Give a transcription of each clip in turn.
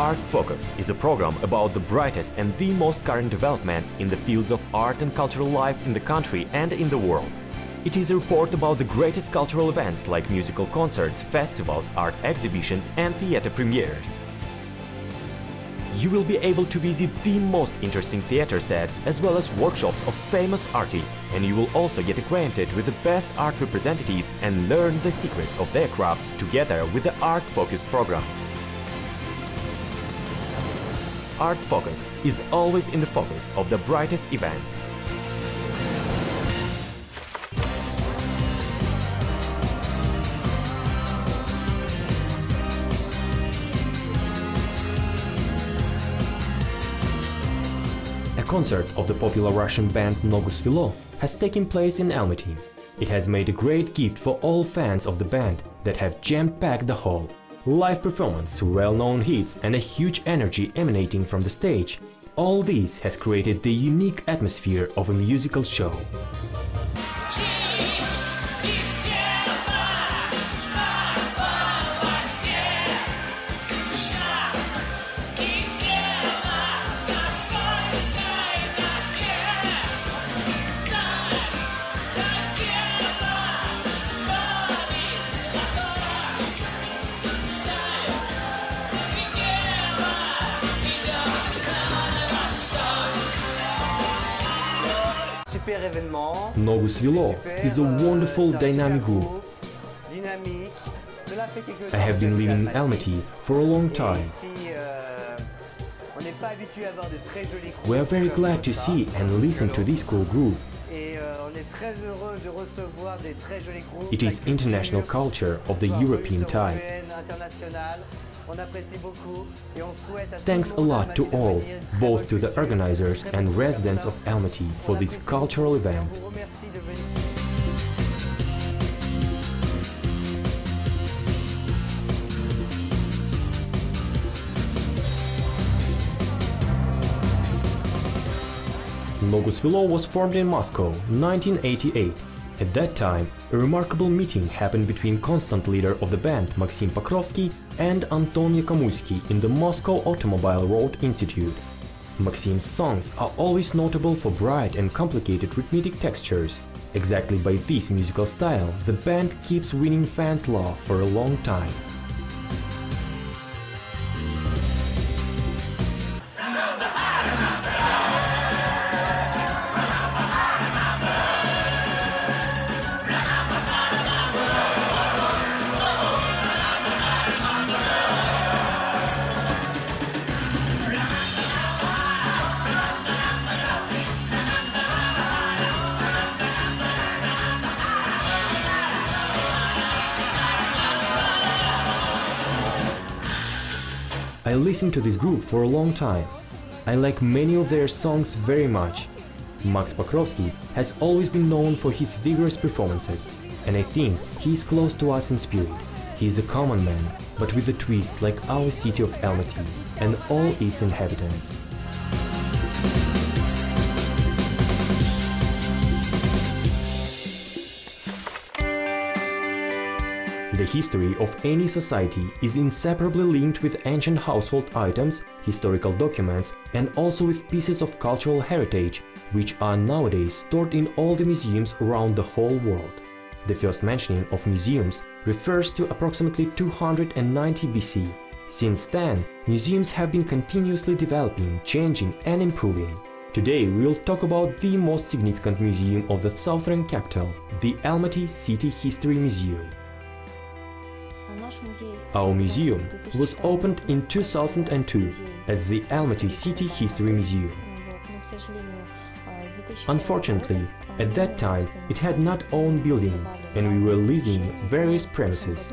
Art Focus is a program about the brightest and the most current developments in the fields of art and cultural life in the country and in the world. It is a report about the greatest cultural events like musical concerts, festivals, art exhibitions and theater premieres. You will be able to visit the most interesting theater sets as well as workshops of famous artists, and you will also get acquainted with the best art representatives and learn the secrets of their crafts together with the Art Focus program. Art Focus is always in the focus of the brightest events. A concert of the popular Russian band Nogu Svelo has taken place in Almaty. It has made a great gift for all fans of the band that have jam-packed the hall. Live performance, well-known hits and a huge energy emanating from the stage. All this has created the unique atmosphere of a musical show. Nogu Svelo is a wonderful dynamic group. I have been living in Almaty for a long time. We are very glad to see and listen to this cool group. It is international culture of the European type. Thanks a lot to all, both to the organizers and residents of Almaty for this cultural event. Nogu Svelo was formed in Moscow, 1988. At that time, a remarkable meeting happened between constant leader of the band Maxim Pokrovsky and Anton Yakomulsky in the Moscow Automobile Road Institute. Maxim's songs are always notable for bright and complicated rhythmic textures. Exactly by this musical style, the band keeps winning fans' love for a long time. I listened to this group for a long time. I like many of their songs very much. Max Pokrovsky has always been known for his vigorous performances, and I think he is close to us in spirit. He is a common man, but with a twist like our city of Almaty and all its inhabitants. The history of any society is inseparably linked with ancient household items, historical documents, and also with pieces of cultural heritage, which are nowadays stored in all the museums around the whole world. The first mentioning of museums refers to approximately 290 BC. Since then, museums have been continuously developing, changing, and improving. Today we will talk about the most significant museum of the southern capital, the Almaty City History Museum. Our museum was opened in 2002 as the Almaty City History Museum. Unfortunately, at that time it had not own building and we were leasing various premises.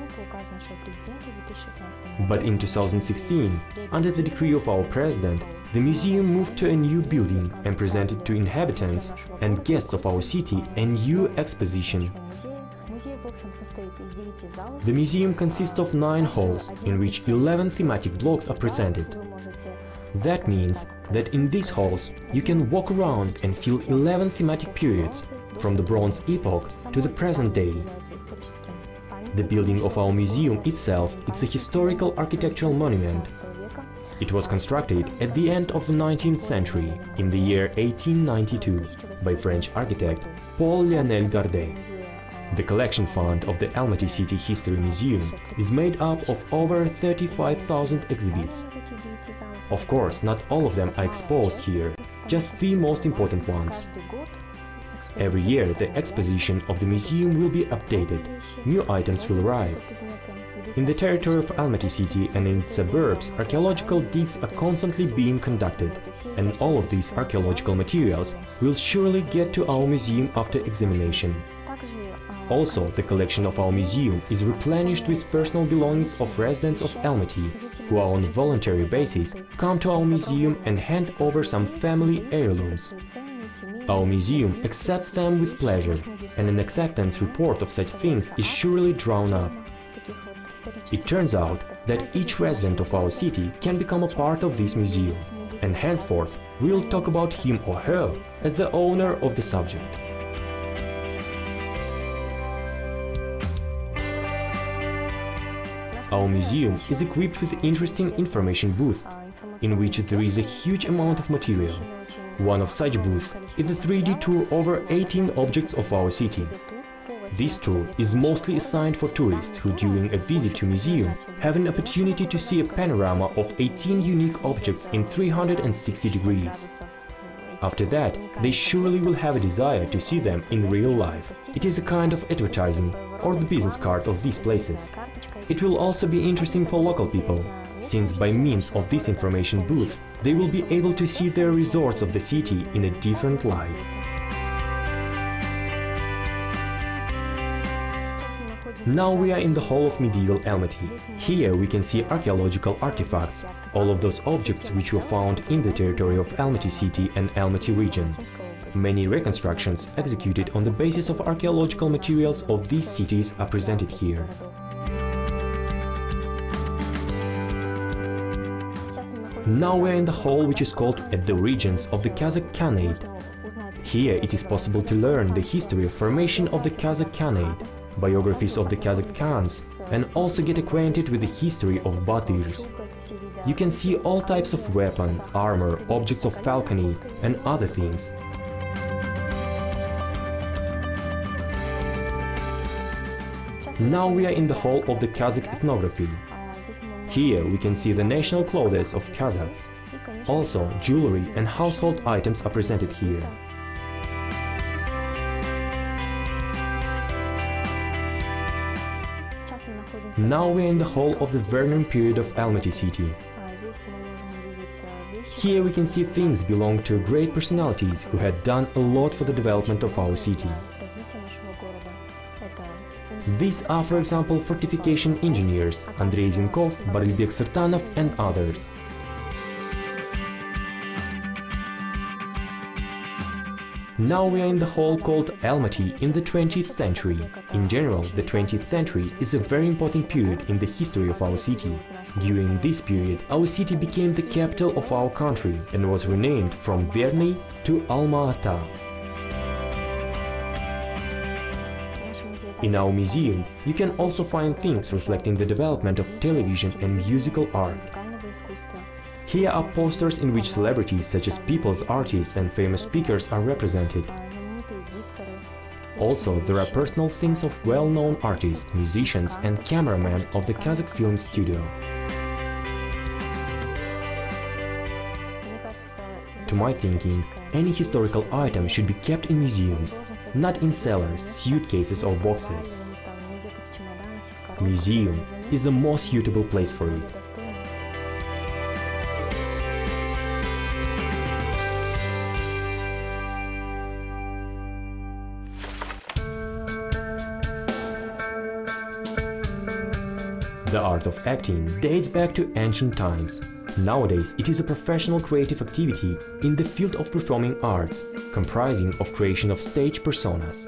But in 2016, under the decree of our president, the museum moved to a new building and presented to inhabitants and guests of our city a new exposition. The museum consists of 9 halls, in which 11 thematic blocks are presented. That means that in these halls you can walk around and feel 11 thematic periods, from the Bronze Epoch to the present day. The building of our museum itself is a historical architectural monument. It was constructed at the end of the 19th century, in the year 1892, by French architect Paul Léonel Gardet. The collection fund of the Almaty City History Museum is made up of over 35,000 exhibits. Of course, not all of them are exposed here, just the most important ones. Every year, the exposition of the museum will be updated, new items will arrive. In the territory of Almaty city and in its suburbs, archaeological digs are constantly being conducted, and all of these archaeological materials will surely get to our museum after examination. Also, the collection of our museum is replenished with personal belongings of residents of Almaty, who are on a voluntary basis come to our museum and hand over some family heirlooms. Our museum accepts them with pleasure, and an acceptance report of such things is surely drawn up. It turns out that each resident of our city can become a part of this museum, and henceforth we'll talk about him or her as the owner of the subject. Our museum is equipped with an interesting information booth, in which there is a huge amount of material. One of such booths is a 3D tour over 18 objects of our city. This tour is mostly assigned for tourists who, during a visit to museum, have an opportunity to see a panorama of 18 unique objects in 360 degrees. After that, they surely will have a desire to see them in real life. It is a kind of advertising, or the business card of these places. It will also be interesting for local people, since by means of this information booth, they will be able to see their resorts of the city in a different light. Now we are in the hall of medieval Almaty. Here we can see archaeological artifacts, all of those objects which were found in the territory of Almaty city and Almaty region. Many reconstructions executed on the basis of archaeological materials of these cities are presented here. Now we are in the hall which is called the Regions of the Kazakh Khanate. Here it is possible to learn the history of formation of the Kazakh Khanate, biographies of the Kazakh Khans, and also get acquainted with the history of Batyrs. You can see all types of weapon, armor, objects of falconry, and other things. Now we are in the hall of the Kazakh ethnography. Here we can see the national clothes of Kazakhs. Also, jewelry and household items are presented here. Now we are in the hall of the Vernon period of Almaty city. Here we can see things belong to great personalities who had done a lot for the development of our city. These are, for example, fortification engineers Andrei Zinkov, Barylbek Sirtanov and others. Now we are in the hall called Almaty in the 20th century. In general, the 20th century is a very important period in the history of our city. During this period, our city became the capital of our country and was renamed from Verny to Almaty. In our museum, you can also find things reflecting the development of television and musical art. Here are posters in which celebrities such as people's artists and famous speakers are represented. Also, there are personal things of well-known artists, musicians and cameramen of the Kazakh film studio. To my thinking, any historical item should be kept in museums, not in cellars, suitcases or boxes. Museum is a more suitable place for it. The art of acting dates back to ancient times. Nowadays, it is a professional creative activity in the field of performing arts, comprising of creation of stage personas.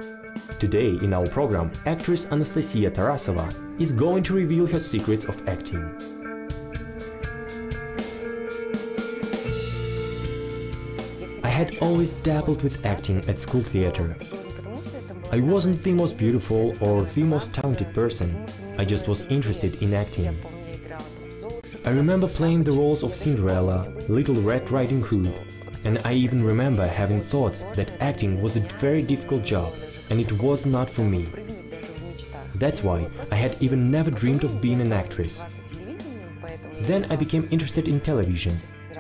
Today, in our program, actress Anastasia Tarasova is going to reveal her secrets of acting. I had always dabbled with acting at school theater. I wasn't the most beautiful or the most talented person, I just was interested in acting. I remember playing the roles of Cinderella, Little Red Riding Hood, and I even remember having thoughts that acting was a very difficult job and it was not for me. That's why I had even never dreamed of being an actress. Then I became interested in television,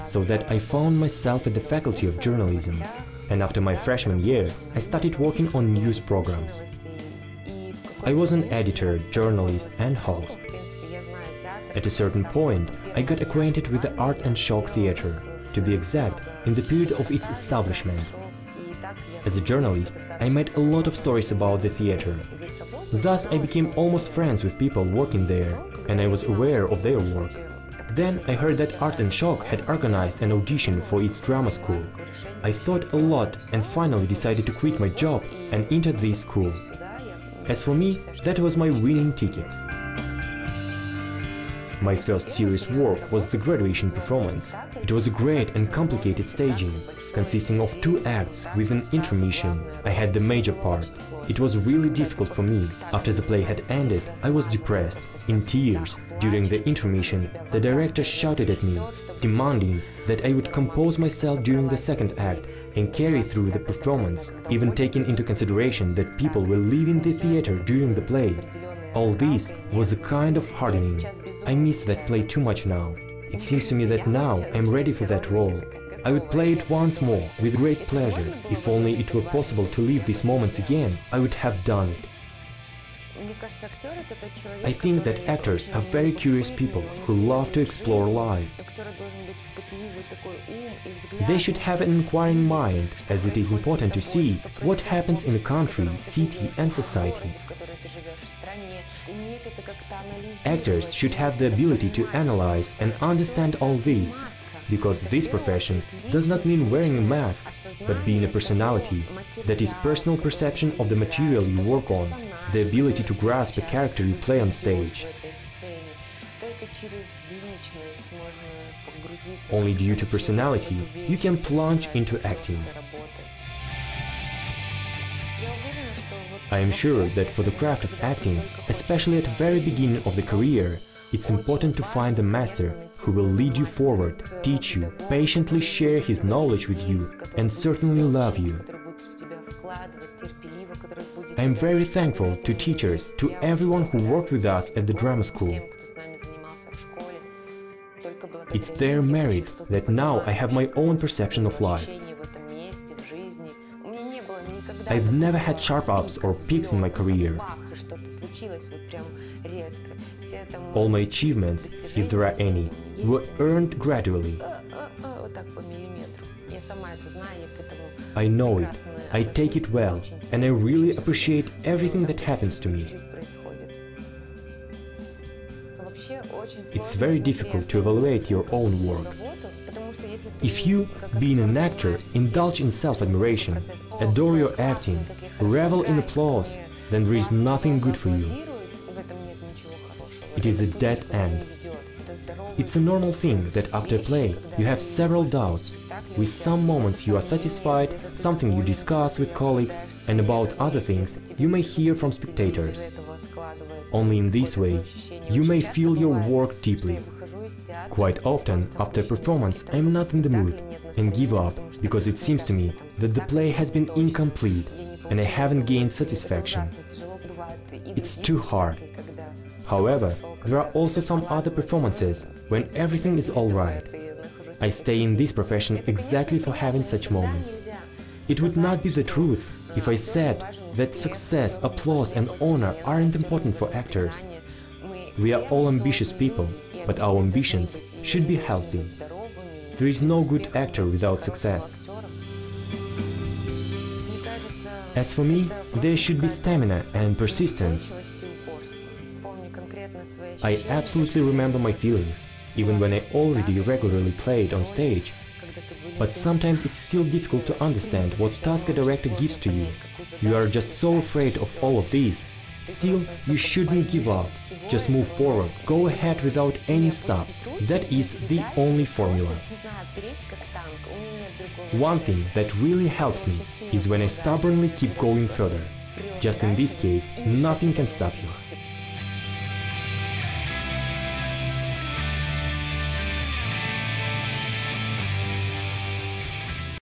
so that I found myself at the Faculty of Journalism, and after my freshman year I started working on news programs. I was an editor, journalist and host. At a certain point, I got acquainted with the art and shock theater, to be exact, in the period of its establishment. As a journalist, I made a lot of stories about the theater. Thus, I became almost friends with people working there, and I was aware of their work. Then I heard that Art and Shock had organized an audition for its drama school. I thought a lot and finally decided to quit my job and enter this school. As for me, that was my winning ticket. My first serious work was the graduation performance. It was a great and complicated staging, consisting of 2 acts with an intermission. I had the major part. It was really difficult for me. After the play had ended, I was depressed, in tears. During the intermission, the director shouted at me, demanding that I would compose myself during the second act and carry through the performance, even taking into consideration that people were leaving the theater during the play. All this was a kind of hardening. I miss that play too much now. It seems to me that now I'm ready for that role. I would play it once more with great pleasure. If only it were possible to live these moments again, I would have done it. I think that actors are very curious people who love to explore life. They should have an inquiring mind, as it is important to see what happens in a country, city and society. Actors should have the ability to analyze and understand all these, because this profession does not mean wearing a mask, but being a personality, that is personal perception of the material you work on, the ability to grasp a character you play on stage. Only due to personality you can plunge into acting. I am sure that for the craft of acting, especially at the very beginning of the career, it's important to find a master who will lead you forward, teach you, patiently share his knowledge with you, and certainly love you. I am very thankful to teachers, to everyone who worked with us at the drama school. It's their merit that now I have my own perception of life. I've never had sharp ups or peaks in my career. All my achievements, if there are any, were earned gradually. I know it, I take it well, and I really appreciate everything that happens to me. It's very difficult to evaluate your own work. If you, being an actor, indulge in self-admiration, adore your acting, revel in applause, then there is nothing good for you. It is a dead end. It's a normal thing that after a play you have several doubts. With some moments you are satisfied, something you discuss with colleagues, and about other things you may hear from spectators. Only in this way you may feel your work deeply. Quite often, after a performance, I am not in the mood and give up because it seems to me that the play has been incomplete and I haven't gained satisfaction. It's too hard. However, there are also some other performances when everything is alright. I stay in this profession exactly for having such moments. It would not be the truth if I said that success, applause and honor aren't important for actors. We are all ambitious people, but our ambitions should be healthy. There is no good actor without success. As for me, there should be stamina and persistence. I absolutely remember my feelings, even when I already regularly played on stage. But sometimes it's still difficult to understand what task a director gives to you. You are just so afraid of all of these. Still, you shouldn't give up. Just move forward, go ahead without any stops. That is the only formula. One thing that really helps me is when I stubbornly keep going further. Just in this case, nothing can stop you.